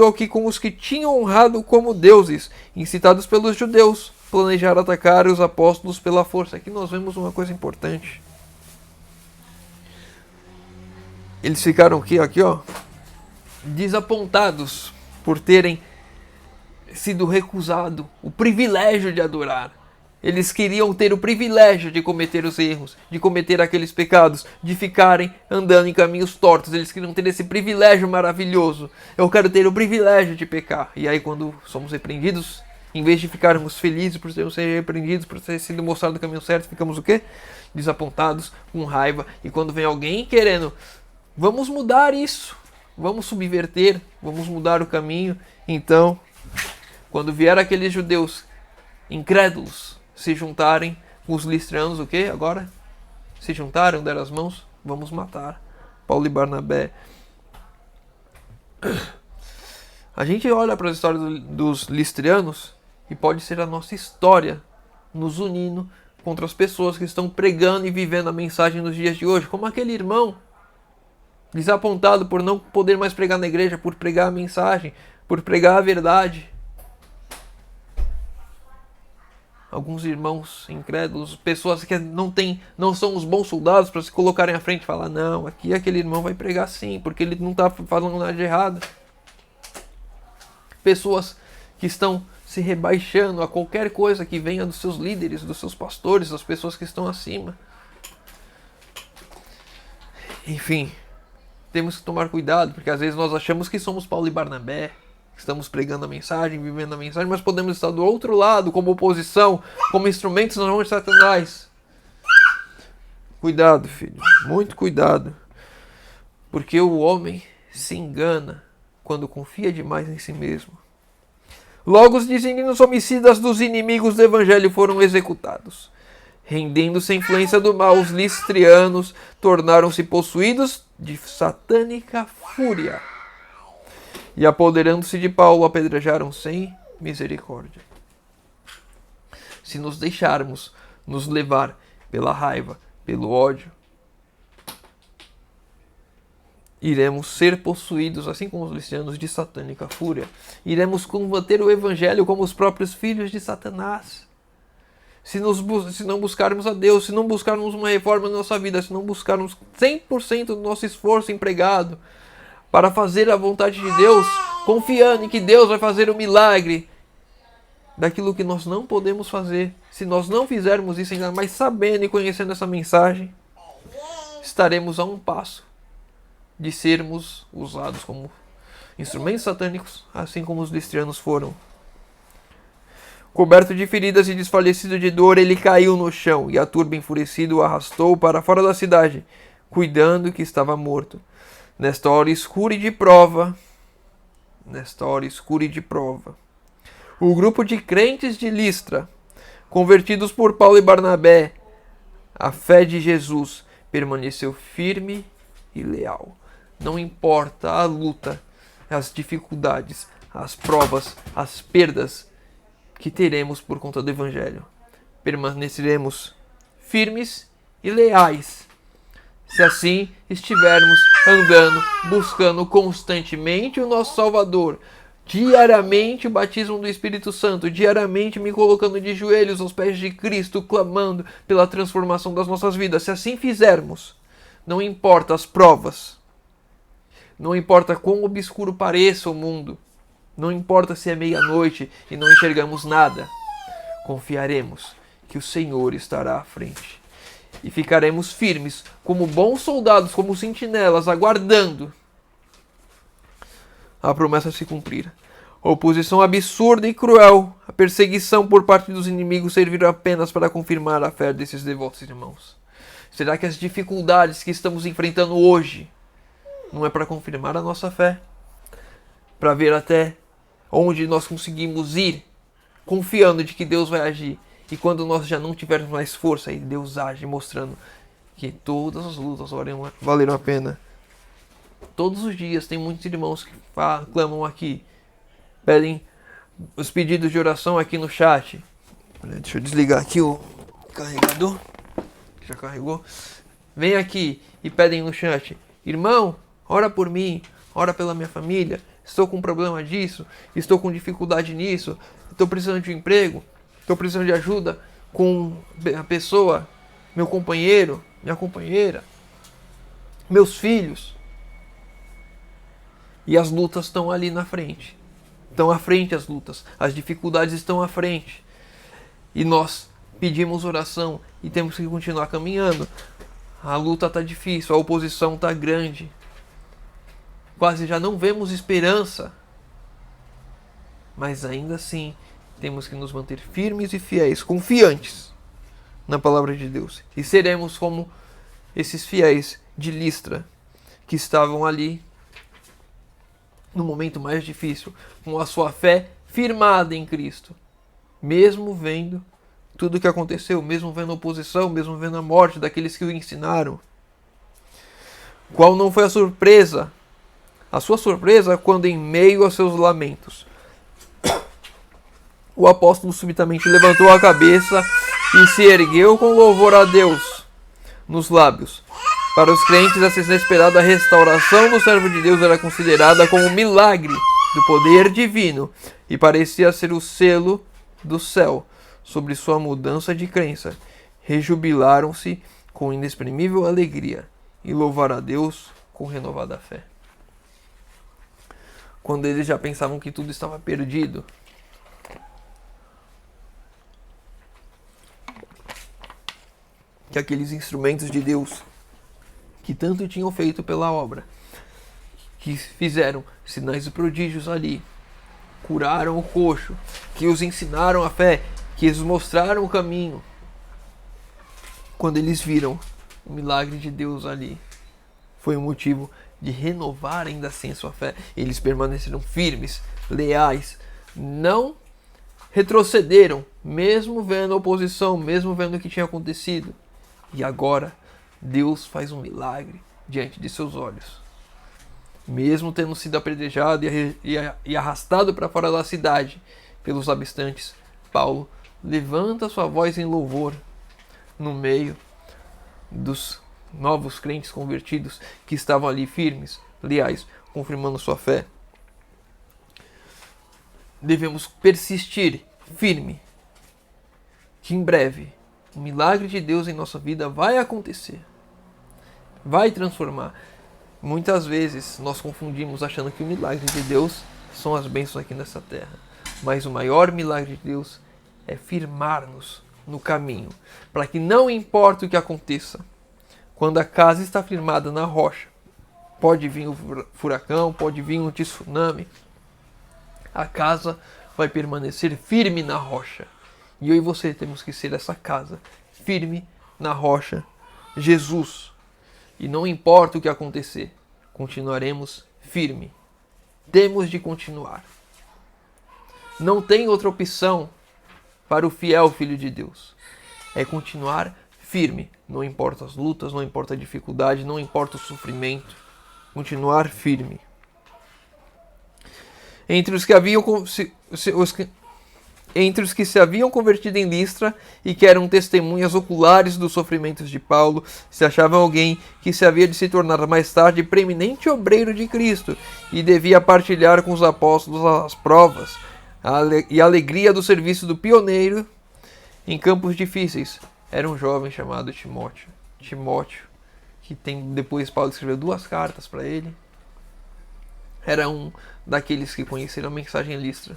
ao que com os que tinham honrado como deuses, incitados pelos judeus, planejaram atacar os apóstolos pela força. Aqui nós vemos uma coisa importante. Eles ficaram aqui, ó, desapontados por terem sido recusado o privilégio de adorar. Eles queriam ter o privilégio de cometer os erros, de cometer aqueles pecados, de ficarem andando em caminhos tortos. Eles queriam ter esse privilégio maravilhoso. Eu quero ter o privilégio de pecar. E aí quando somos repreendidos, em vez de ficarmos felizes por termos sido repreendidos, por ter sido mostrado o caminho certo, ficamos o quê? Desapontados, com raiva. E quando vem alguém querendo, vamos mudar isso, vamos subverter, vamos mudar o caminho. Então, quando vier aqueles judeus incrédulos se juntarem com os listranos, o que agora? Se juntaram, deram as mãos, vamos matar Paulo e Barnabé. A gente olha para a história dos listranos e pode ser a nossa história nos unindo contra as pessoas que estão pregando e vivendo a mensagem nos dias de hoje, como aquele irmão desapontado por não poder mais pregar na igreja, por pregar a mensagem, por pregar a verdade. Alguns irmãos incrédulos, pessoas que não são os bons soldados para se colocarem à frente e falar, não, aqui aquele irmão vai pregar sim, porque ele não está falando nada de errado. Pessoas que estão se rebaixando a qualquer coisa que venha dos seus líderes, dos seus pastores, das pessoas que estão acima. Enfim, temos que tomar cuidado, porque às vezes nós achamos que somos Paulo e Barnabé, estamos pregando a mensagem, vivendo a mensagem, mas podemos estar do outro lado, como oposição, como instrumentos nas mãos de Satanás. Cuidado, filho, muito cuidado, porque o homem se engana quando confia demais em si mesmo. Logo os desígnios homicidas dos inimigos do evangelho foram executados. Rendendo-se à influência do mal, os listrianos tornaram-se possuídos de satânica fúria. E apoderando-se de Paulo, apedrejaram sem misericórdia. Se nos deixarmos nos levar pela raiva, pelo ódio, iremos ser possuídos, assim como os listrianos, de satânica fúria. Iremos combater o evangelho como os próprios filhos de Satanás. Se não buscarmos a Deus, se não buscarmos uma reforma na nossa vida, se não buscarmos 100% do nosso esforço empregado para fazer a vontade de Deus, confiando em que Deus vai fazer o milagre daquilo que nós não podemos fazer. Se nós não fizermos isso ainda mais sabendo e conhecendo essa mensagem, estaremos a um passo de sermos usados como instrumentos satânicos, assim como os listrianos foram. Coberto de feridas e desfalecido de dor, ele caiu no chão, e a turba enfurecida o arrastou para fora da cidade, cuidando que estava morto. Nesta hora escura e de prova, o grupo de crentes de Listra, convertidos por Paulo e Barnabé, a fé de Jesus, permaneceu firme e leal. Não importa a luta, as dificuldades, as provas, as perdas que teremos por conta do Evangelho. Permaneceremos firmes e leais, se assim estivermos andando, buscando constantemente o nosso Salvador, diariamente o batismo do Espírito Santo, diariamente me colocando de joelhos aos pés de Cristo, clamando pela transformação das nossas vidas. Se assim fizermos, não importa as provas, não importa quão obscuro pareça o mundo, não importa se é meia-noite e não enxergamos nada, confiaremos que o Senhor estará à frente. E ficaremos firmes, como bons soldados, como sentinelas, aguardando a promessa se cumprir. A oposição absurda e cruel, a perseguição por parte dos inimigos serviram apenas para confirmar a fé desses devotos irmãos. Será que as dificuldades que estamos enfrentando hoje não é para confirmar a nossa fé? Para ver até onde nós conseguimos ir, confiando de que Deus vai agir. E quando nós já não tivermos mais força, aí Deus age, mostrando que todas as lutas valeram a pena. Todos os dias tem muitos irmãos que clamam aqui, pedem os pedidos de oração aqui no chat. Deixa eu desligar aqui o carregador. Já carregou? Vem aqui e pedem no chat: irmão, ora por mim, ora pela minha família. Estou com um problema disso, estou com dificuldade nisso, estou precisando de um emprego, estou precisando de ajuda com a pessoa, meu companheiro, minha companheira, meus filhos. E as lutas estão ali na frente. Estão à frente as lutas, as dificuldades estão à frente. E nós pedimos oração e temos que continuar caminhando. A luta está difícil, a oposição está grande. Quase já não vemos esperança. Mas ainda assim, temos que nos manter firmes e fiéis, confiantes na palavra de Deus. E seremos como esses fiéis de Listra, que estavam ali no momento mais difícil, com a sua fé firmada em Cristo. Mesmo vendo tudo o que aconteceu, mesmo vendo a oposição, mesmo vendo a morte daqueles que o ensinaram. Qual não foi a surpresa? A sua surpresa quando, em meio aos seus lamentos, o apóstolo subitamente levantou a cabeça e se ergueu com louvor a Deus nos lábios. Para os crentes, essa inesperada restauração do servo de Deus era considerada como um milagre do poder divino e parecia ser o selo do céu sobre sua mudança de crença. Rejubilaram-se com inexprimível alegria e louvaram a Deus com renovada fé. Quando eles já pensavam que tudo estava perdido, que aqueles instrumentos de Deus que tanto tinham feito pela obra, que fizeram sinais e prodígios ali, curaram o coxo, que os ensinaram a fé, que eles mostraram o caminho, quando eles viram o milagre de Deus ali, foi um motivo de renovar ainda assim a sua fé. Eles permaneceram firmes, leais, não retrocederam, mesmo vendo a oposição, mesmo vendo o que tinha acontecido. E agora Deus faz um milagre diante de seus olhos. Mesmo tendo sido apedrejado e arrastado para fora da cidade pelos habitantes, Paulo levanta sua voz em louvor no meio dos novos crentes convertidos que estavam ali firmes, leais, confirmando sua fé. Devemos persistir firme, que em breve o milagre de Deus em nossa vida vai acontecer, vai transformar. Muitas vezes nós confundimos achando que o milagre de Deus são as bênçãos aqui nessa terra. Mas o maior milagre de Deus é firmar-nos no caminho, para que não importa o que aconteça, quando a casa está firmada na rocha, pode vir um furacão, pode vir um tsunami, a casa vai permanecer firme na rocha. E eu e você temos que ser essa casa, firme na rocha, Jesus. E não importa o que acontecer, continuaremos firme. Temos de continuar. Não tem outra opção para o fiel Filho de Deus. É continuar firme. Não importa as lutas, não importa a dificuldade, não importa o sofrimento. Continuar firme. Entre os que se haviam convertido em Listra e que eram testemunhas oculares dos sofrimentos de Paulo, se achava alguém que se havia de se tornar mais tarde preeminente obreiro de Cristo e devia partilhar com os apóstolos as provas e a alegria do serviço do pioneiro em campos difíceis. Era um jovem chamado Timóteo, que depois Paulo escreveu 2 cartas para ele. Era um daqueles que conheceram a mensagem em Listra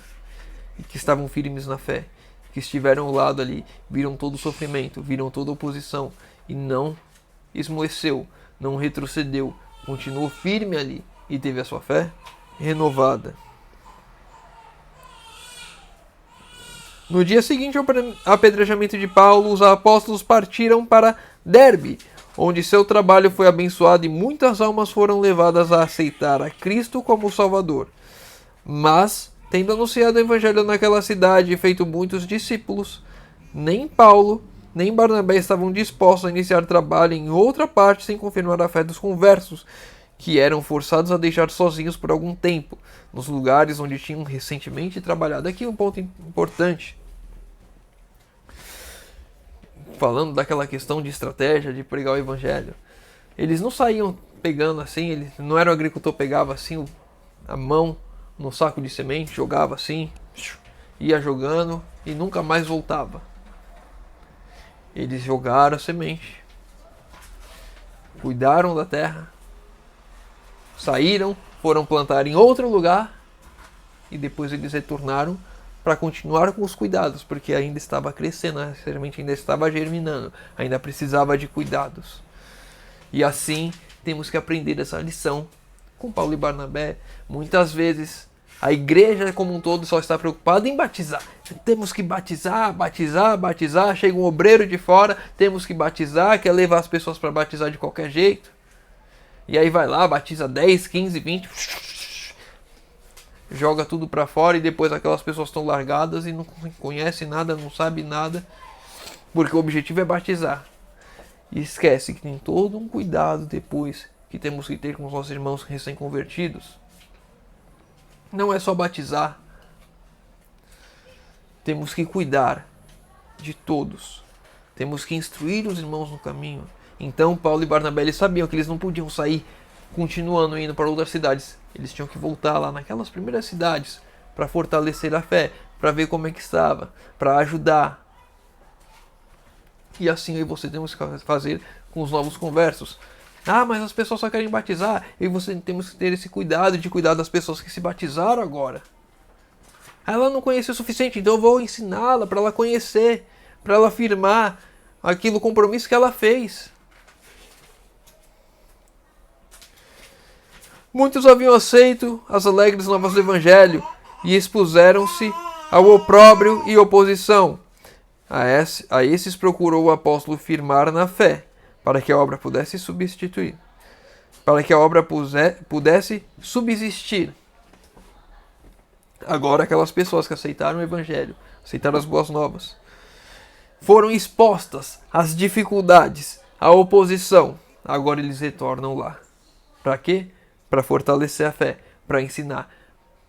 e que estavam firmes na fé, que estiveram ao lado ali, viram todo o sofrimento, viram toda a oposição e não esmoreceu, não retrocedeu, continuou firme ali e teve a sua fé renovada. No dia seguinte ao apedrejamento de Paulo, os apóstolos partiram para Derbe, onde seu trabalho foi abençoado e muitas almas foram levadas a aceitar a Cristo como Salvador. Mas, tendo anunciado o Evangelho naquela cidade e feito muitos discípulos, nem Paulo nem Barnabé estavam dispostos a iniciar trabalho em outra parte sem confirmar a fé dos conversos, que eram forçados a deixar sozinhos por algum tempo, nos lugares onde tinham recentemente trabalhado. Aqui um ponto importante. Falando daquela questão de estratégia de pregar o Evangelho. Eles não saíam pegando assim, não era o agricultor pegava assim a mão no saco de semente, jogava assim, ia jogando e nunca mais voltava. Eles jogaram a semente, cuidaram da terra, saíram, foram plantar em outro lugar e depois eles retornaram para continuar com os cuidados, porque ainda estava crescendo, a semente ainda estava germinando, ainda precisava de cuidados. E assim temos que aprender essa lição com Paulo e Barnabé. Muitas vezes a igreja como um todo só está preocupada em batizar. Temos que batizar. Chega um obreiro de fora, temos que batizar, quer levar as pessoas para batizar de qualquer jeito. E aí vai lá, batiza 10, 15, 20, joga tudo para fora e depois aquelas pessoas estão largadas e não conhecem nada, não sabem nada, porque o objetivo é batizar. E esquece que tem todo um cuidado depois que temos que ter com os nossos irmãos recém-convertidos. Não é só batizar. Temos que cuidar de todos. Temos que instruir os irmãos no caminho. Então Paulo e Barnabé eles sabiam que eles não podiam sair continuando indo para outras cidades. Eles tinham que voltar lá naquelas primeiras cidades para fortalecer a fé, para ver como é que estava, para ajudar. E assim eu e você temos que fazer com os novos conversos. Ah, mas as pessoas só querem batizar. Eu e você temos que ter esse cuidado de cuidar das pessoas que se batizaram agora. Ela não conheceu o suficiente, então eu vou ensiná-la para ela conhecer, para ela afirmar aquilo, o compromisso que ela fez. Muitos haviam aceito as alegres novas do Evangelho e expuseram-se ao opróbrio e oposição. A esses procurou o apóstolo firmar na fé, para que a obra pudesse subsistir. Agora aquelas pessoas que aceitaram o Evangelho, aceitaram as boas novas, foram expostas às dificuldades, à oposição. Agora eles retornam lá. Para quê? Para fortalecer a fé, para ensinar,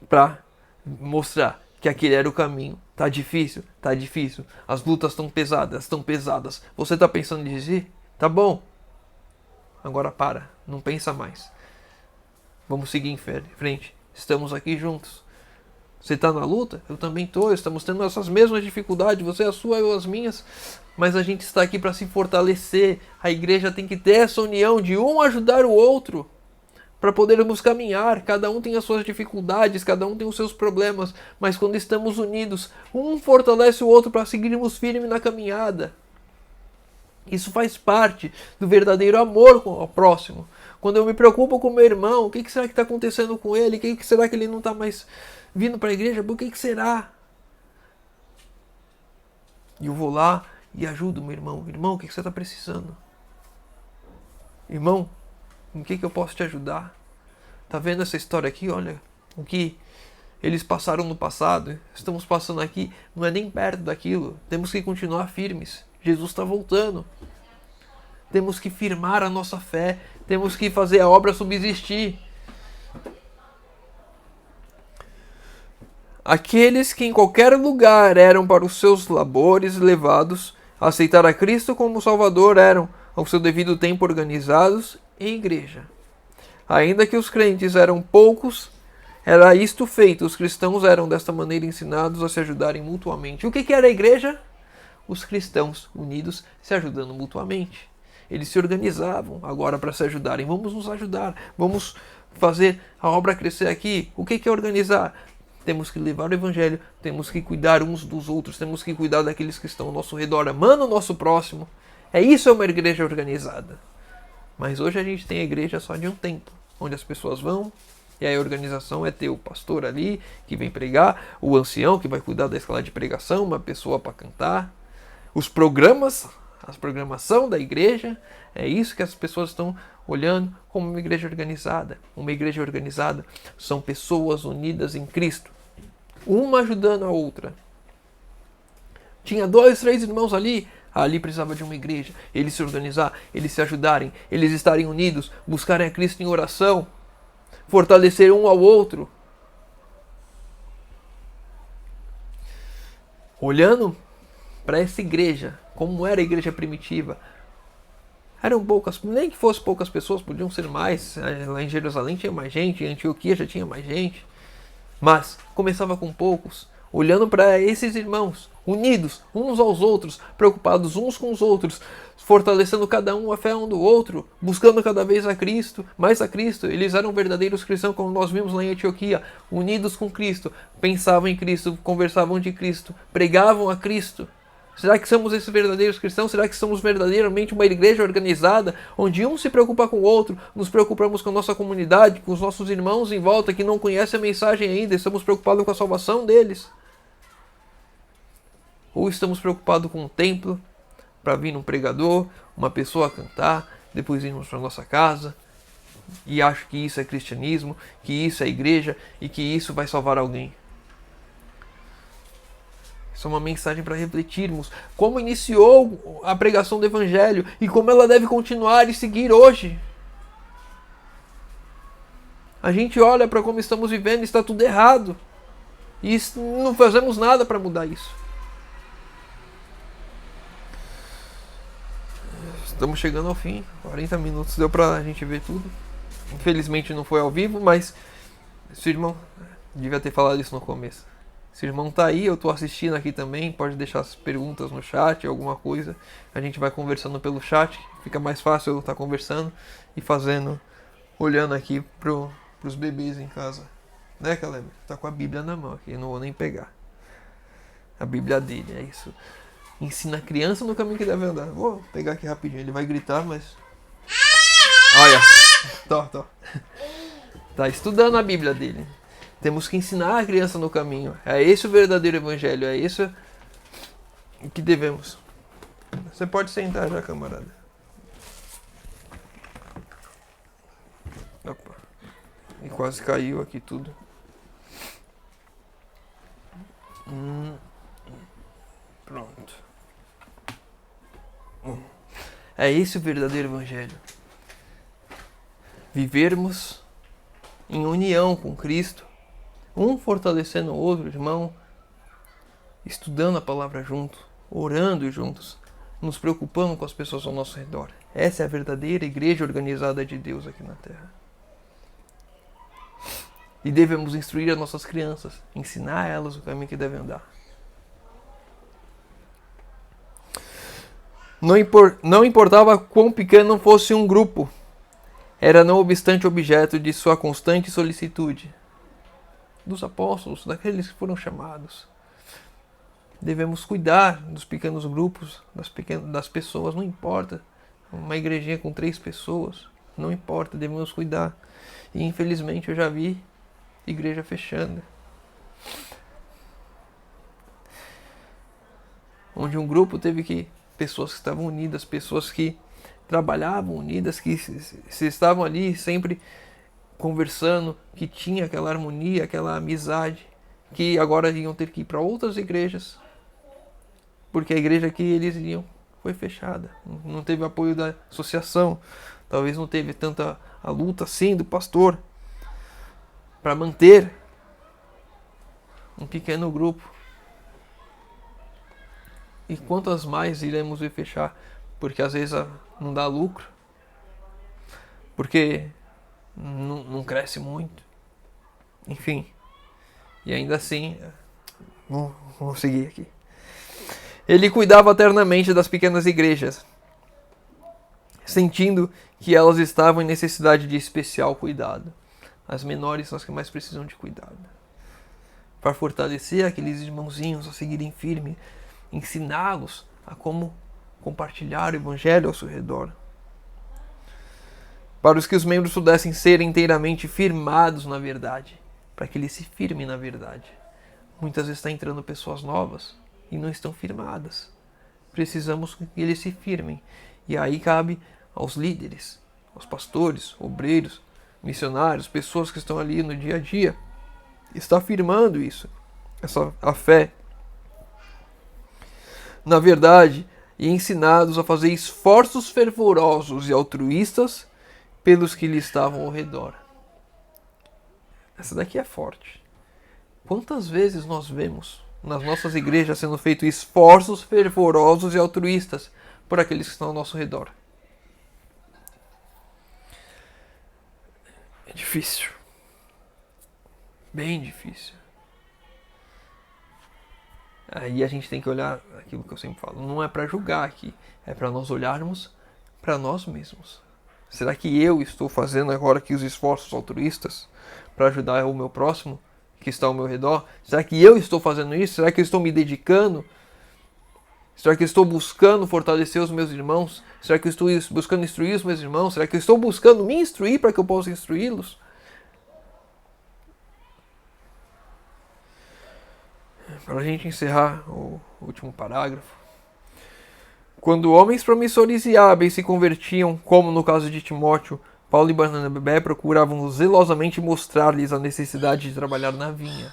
para mostrar que aquele era o caminho. Tá difícil? Tá difícil. As lutas estão pesadas. Você tá pensando em desistir? Tá bom. Agora para, não pensa mais. Vamos seguir em frente. Estamos aqui juntos. Você tá na luta? Eu também tô. Estamos tendo essas mesmas dificuldades. Você a sua, eu as minhas. Mas a gente está aqui para se fortalecer. A igreja tem que ter essa união de um ajudar o outro. para podermos caminhar. Cada um tem as suas dificuldades, cada um tem os seus problemas, mas quando estamos unidos, um fortalece o outro para seguirmos firme na caminhada. Isso faz parte do verdadeiro amor com o próximo. Quando eu me preocupo com meu irmão, o que será que está acontecendo com ele? O que será que ele não está mais vindo para a igreja? Por que será? E eu vou lá e ajudo meu irmão. Irmão, o que você está precisando? Irmão, em que eu posso te ajudar? Tá vendo essa história aqui? Olha, o que eles passaram no passado, estamos passando aqui, não é nem perto daquilo. Temos que continuar firmes. Jesus está voltando. Temos que firmar a nossa fé. Temos que fazer a obra subsistir. Aqueles que em qualquer lugar eram para os seus labores levados a aceitar a Cristo como Salvador eram, ao seu devido tempo, organizados em igreja. Ainda que os crentes eram poucos, era isto feito. Os cristãos eram desta maneira ensinados a se ajudarem mutuamente. O que era a igreja? Os cristãos unidos se ajudando mutuamente. Eles se organizavam agora para se ajudarem. Vamos nos ajudar, vamos fazer a obra crescer aqui. O que é organizar? Temos que levar o evangelho, temos que cuidar uns dos outros, temos que cuidar daqueles que estão ao nosso redor, amando o nosso próximo. Isso é uma igreja organizada. Mas hoje a gente tem a igreja só de um templo, onde as pessoas vão, e aí a organização é ter o pastor ali, que vem pregar, o ancião, que vai cuidar da escola de pregação, uma pessoa para cantar. Os programas, a programação da igreja, é isso que as pessoas estão olhando como uma igreja organizada. Uma igreja organizada são pessoas unidas em Cristo, uma ajudando a outra. Tinha 2, 3 irmãos ali precisava de uma igreja, eles se organizar, eles se ajudarem, eles estarem unidos, buscarem a Cristo em oração, fortalecer um ao outro. Olhando para essa igreja, como era a igreja primitiva, eram poucas, nem que fosse poucas pessoas, podiam ser mais. Lá em Jerusalém tinha mais gente, em Antioquia já tinha mais gente, mas começava com poucos. Olhando para esses irmãos, unidos uns aos outros, preocupados uns com os outros, fortalecendo cada um a fé um do outro, buscando cada vez a Cristo, mais a Cristo. Eles eram verdadeiros cristãos, como nós vimos lá em Antioquia, unidos com Cristo, pensavam em Cristo, conversavam de Cristo, pregavam a Cristo. Será que somos esses verdadeiros cristãos? Será que somos verdadeiramente uma igreja organizada, onde um se preocupa com o outro, nos preocupamos com a nossa comunidade, com os nossos irmãos em volta que não conhecem a mensagem ainda, estamos preocupados com a salvação deles? Ou estamos preocupados com o templo, para vir um pregador, uma pessoa cantar, depois irmos para nossa casa, e acho que isso é cristianismo, que isso é igreja e que isso vai salvar alguém? Isso é uma mensagem para refletirmos como iniciou a pregação do Evangelho e como ela deve continuar e seguir hoje. A gente olha para como estamos vivendo e está tudo errado. E não fazemos nada para mudar isso. Estamos chegando ao fim. 40 minutos deu para a gente ver tudo. Infelizmente não foi ao vivo, mas esse irmão devia ter falado isso no começo. Esse irmão tá aí, eu tô assistindo aqui também. Pode deixar as perguntas no chat, alguma coisa. A gente vai conversando pelo chat. Fica mais fácil eu estar conversando e fazendo, olhando aqui pros bebês em casa. Né, Caleb? Tá com a Bíblia na mão aqui, eu não vou nem pegar. A Bíblia dele, é isso. Ensina a criança no caminho que deve andar. Vou pegar aqui rapidinho, ele vai gritar, mas... Olha, tá estudando a Bíblia dele. Temos que ensinar a criança no caminho. É esse o verdadeiro evangelho, é isso que devemos. Você pode sentar já, camarada. Opa. E quase caiu aqui tudo. Pronto. É esse o verdadeiro evangelho. Vivermos em união com Cristo, um fortalecendo o outro, irmão, estudando a palavra junto, orando juntos, nos preocupando com as pessoas ao nosso redor. Essa é a verdadeira igreja organizada de Deus aqui na Terra. E devemos instruir as nossas crianças, ensinar elas o caminho que devem andar. Não importava quão pequeno fosse um grupo, era não obstante objeto de sua constante solicitude. Dos apóstolos, daqueles que foram chamados. Devemos cuidar dos pequenos grupos, das pessoas, não importa. Uma igrejinha com 3 pessoas, não importa, devemos cuidar. E infelizmente eu já vi igreja fechando. Onde um grupo teve que, pessoas que estavam unidas, pessoas que trabalhavam unidas, que se estavam ali sempre conversando, que tinha aquela harmonia, aquela amizade, que agora iam ter que ir para outras igrejas, porque a igreja que eles iam foi fechada, não teve apoio da associação, talvez não teve tanta a luta assim do pastor para manter um pequeno grupo. E quantas mais iremos ver fechar? Porque às vezes não dá lucro, porque não cresce muito, enfim. E ainda assim, vamos seguir aqui. Ele cuidava eternamente das pequenas igrejas, sentindo que elas estavam em necessidade de especial cuidado. As menores são as que mais precisam de cuidado. Para fortalecer aqueles irmãozinhos a seguirem firme, ensiná-los a como compartilhar o evangelho ao seu redor. Para os que os membros pudessem ser inteiramente firmados na verdade, para que eles se firmem na verdade. Muitas vezes está entrando pessoas novas e não estão firmadas. Precisamos que eles se firmem. E aí cabe aos líderes, aos pastores, obreiros, missionários, pessoas que estão ali no dia a dia, está firmando isso, a fé na verdade, e ensinados a fazer esforços fervorosos e altruístas pelos que lhe estavam ao redor. Essa daqui é forte. Quantas vezes nós vemos nas nossas igrejas sendo feitos esforços fervorosos e altruístas por aqueles que estão ao nosso redor? É difícil. Bem difícil. Aí a gente tem que olhar aquilo que eu sempre falo. Não é para julgar aqui. É para nós olharmos para nós mesmos. Será que eu estou fazendo agora aqui os esforços altruístas para ajudar o meu próximo que está ao meu redor? Será que eu estou fazendo isso? Será que eu estou me dedicando? Será que eu estou buscando fortalecer os meus irmãos? Será que eu estou buscando instruir os meus irmãos? Será que eu estou buscando me instruir para que eu possa instruí-los? Para a gente encerrar o último parágrafo. Quando homens promissores e hábeis se convertiam, como no caso de Timóteo, Paulo e Barnabé procuravam zelosamente mostrar-lhes a necessidade de trabalhar na vinha.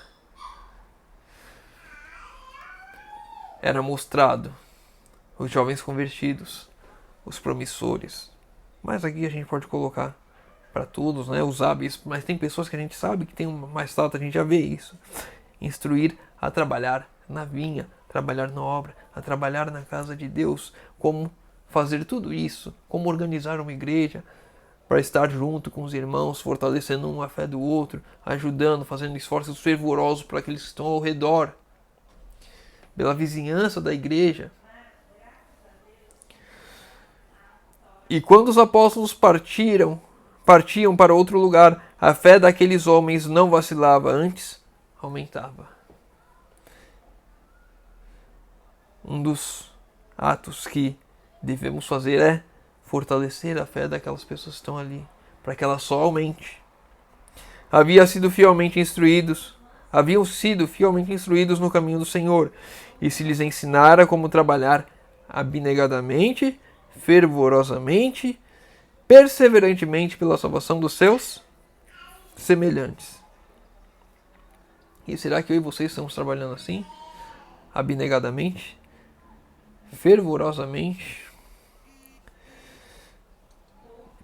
Era mostrado os jovens convertidos, os promissores. Mas aqui a gente pode colocar para todos, né, os hábeis, mas tem pessoas que a gente sabe que tem mais tato, a gente já vê isso. Instruir a trabalhar na vinha, trabalhar na obra, a trabalhar na casa de Deus, como fazer tudo isso, como organizar uma igreja, para estar junto com os irmãos, fortalecendo um a fé do outro, ajudando, fazendo esforços fervorosos para aqueles que estão ao redor, pela vizinhança da igreja. E quando os apóstolos partiam para outro lugar, a fé daqueles homens não vacilava, antes aumentava. Um dos atos que devemos fazer é fortalecer a fé daquelas pessoas que estão ali, para que ela só aumente. Haviam sido fielmente instruídos no caminho do Senhor, e se lhes ensinara como trabalhar abnegadamente, fervorosamente, perseverantemente pela salvação dos seus semelhantes. E será que eu e vocês estamos trabalhando assim? Abnegadamente? Fervorosamente?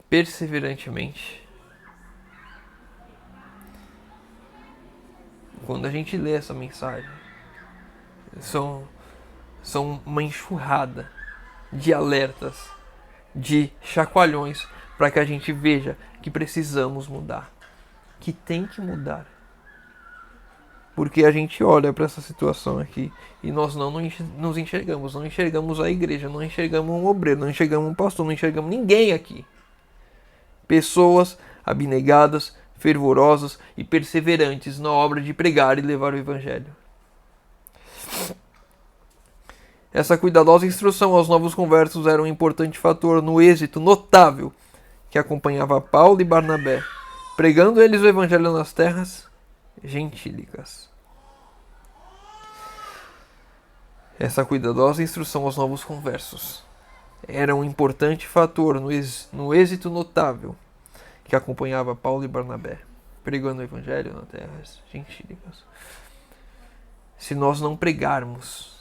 Perseverantemente? Quando a gente lê essa mensagem, são uma enxurrada de alertas, de chacoalhões, para que a gente veja que precisamos mudar, que tem que mudar. Porque a gente olha para essa situação aqui e nós não nos enxergamos, não enxergamos a igreja, não enxergamos um obreiro, não enxergamos um pastor, não enxergamos ninguém aqui. Pessoas abnegadas, fervorosas e perseverantes na obra de pregar e levar o Evangelho. Essa cuidadosa instrução aos novos conversos era um importante fator no êxito notável que acompanhava Paulo e Barnabé, pregando eles o Evangelho nas terras gentílicas. Essa cuidadosa instrução aos novos conversos era um importante fator no êxito notável que acompanhava Paulo e Barnabé, pregando o Evangelho nas terras gentílicas. Se nós não pregarmos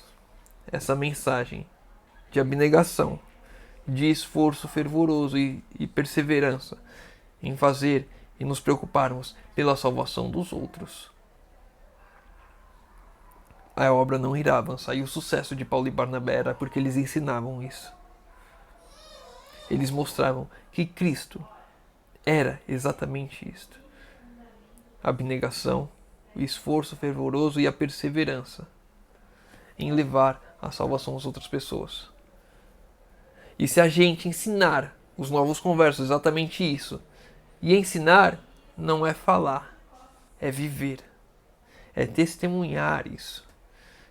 essa mensagem de abnegação, de esforço fervoroso e perseverança em fazer e nos preocuparmos pela salvação dos outros, a obra não irá avançar. E o sucesso de Paulo e Barnabé era porque eles ensinavam isso. Eles mostravam que Cristo era exatamente isto: a abnegação, o esforço fervoroso e a perseverança em levar a salvação às outras pessoas. E se a gente ensinar os novos conversos exatamente isso, e ensinar não é falar, é viver, é testemunhar isso.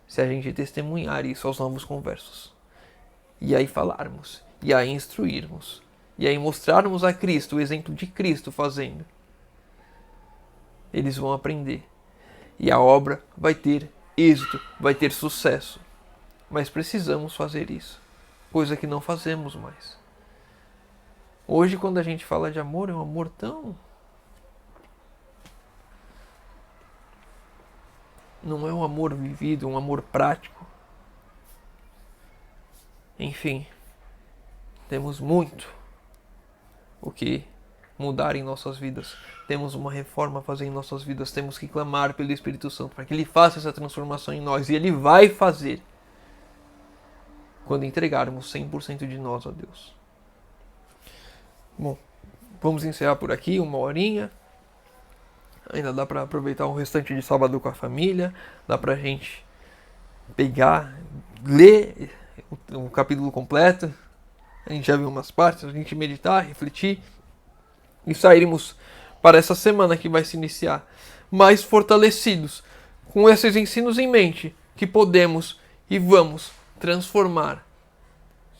Se a gente testemunhar isso aos novos conversos, e aí falarmos, e aí instruirmos, e aí mostrarmos a Cristo, o exemplo de Cristo fazendo, eles vão aprender. E a obra vai ter êxito, vai ter sucesso. Mas precisamos fazer isso, coisa que não fazemos mais. Hoje, quando a gente fala de amor, é um amor tão... não é um amor vivido, um amor prático. Enfim, temos muito o que mudar em nossas vidas. Temos uma reforma a fazer em nossas vidas. Temos que clamar pelo Espírito Santo para que Ele faça essa transformação em nós. E Ele vai fazer quando entregarmos 100% de nós a Deus. Bom, vamos encerrar por aqui, 1 horinha. Ainda dá para aproveitar o restante de sábado com a família. Dá para a gente pegar, ler o capítulo completo. A gente já viu umas partes, a gente meditar, refletir. E sairmos para essa semana que vai se iniciar mais fortalecidos, com esses ensinos em mente, que podemos e vamos transformar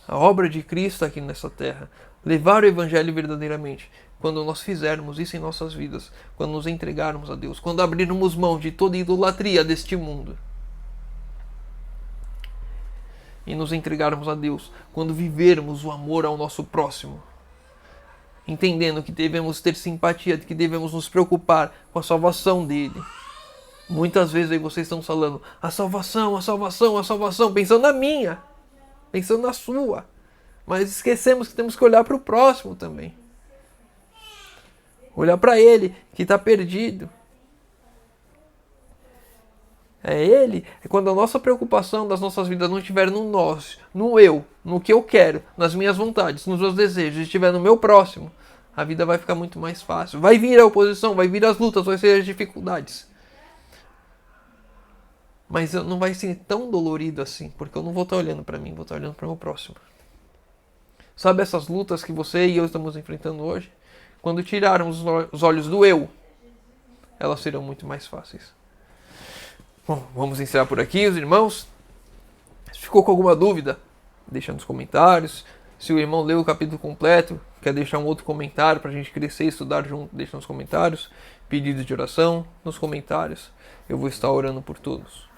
a obra de Cristo aqui nessa terra, levar o Evangelho verdadeiramente, quando nós fizermos isso em nossas vidas, quando nos entregarmos a Deus, quando abrirmos mão de toda idolatria deste mundo e nos entregarmos a Deus, quando vivermos o amor ao nosso próximo, entendendo que devemos ter simpatia, que devemos nos preocupar com a salvação dele. Muitas vezes aí vocês estão falando a salvação, a salvação, a salvação, pensando na minha, pensando na sua. Mas esquecemos que temos que olhar para o próximo também. Olhar para ele que está perdido. É ele, é quando a nossa preocupação das nossas vidas não estiver no nós, no eu, no que eu quero, nas minhas vontades, nos meus desejos, estiver no meu próximo, a vida vai ficar muito mais fácil. Vai vir a oposição, vai vir as lutas, vai ser as dificuldades. Mas não vai ser tão dolorido assim, porque eu não vou estar olhando para mim, vou estar olhando para o meu próximo. Sabe essas lutas que você e eu estamos enfrentando hoje? Quando tirarmos os olhos do eu, elas serão muito mais fáceis. Bom, vamos encerrar por aqui, os irmãos. Se ficou com alguma dúvida, deixa nos comentários. Se o irmão leu o capítulo completo, quer deixar um outro comentário para a gente crescer e estudar junto, deixa nos comentários. Pedidos de oração nos comentários. Eu vou estar orando por todos.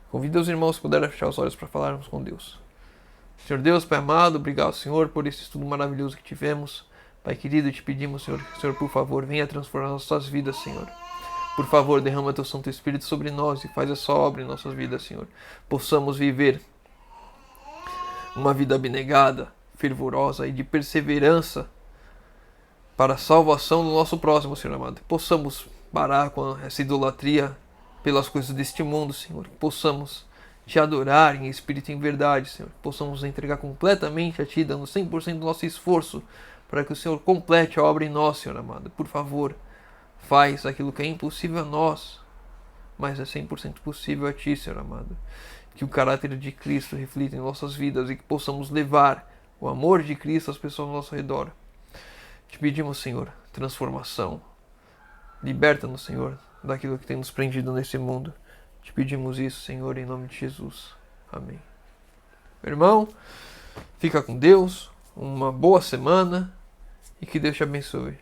Convido os irmãos que puderem fechar os olhos para falarmos com Deus. Senhor Deus, Pai amado, obrigado, Senhor, por esse estudo maravilhoso que tivemos. Pai querido, te pedimos, Senhor, por favor, venha transformar nossas vidas, Senhor. Por favor, derrama teu Santo Espírito sobre nós e faz essa obra em nossas vidas, Senhor. Possamos viver uma vida abnegada, fervorosa e de perseverança para a salvação do nosso próximo, Senhor amado. Possamos parar com essa idolatria pelas coisas deste mundo, Senhor. Possamos te adorar em espírito e em verdade, Senhor. Possamos nos entregar completamente a Ti, dando 100% do nosso esforço para que o Senhor complete a obra em nós, Senhor amado. Por favor, faz aquilo que é impossível a nós, mas é 100% possível a Ti, Senhor amado. Que o caráter de Cristo reflita em nossas vidas e que possamos levar o amor de Cristo às pessoas ao nosso redor. Te pedimos, Senhor, transformação. Liberta-nos, Senhor, daquilo que tem nos prendido nesse mundo. Te pedimos isso, Senhor, em nome de Jesus. Amém. Meu irmão, fica com Deus, uma boa semana e que Deus te abençoe.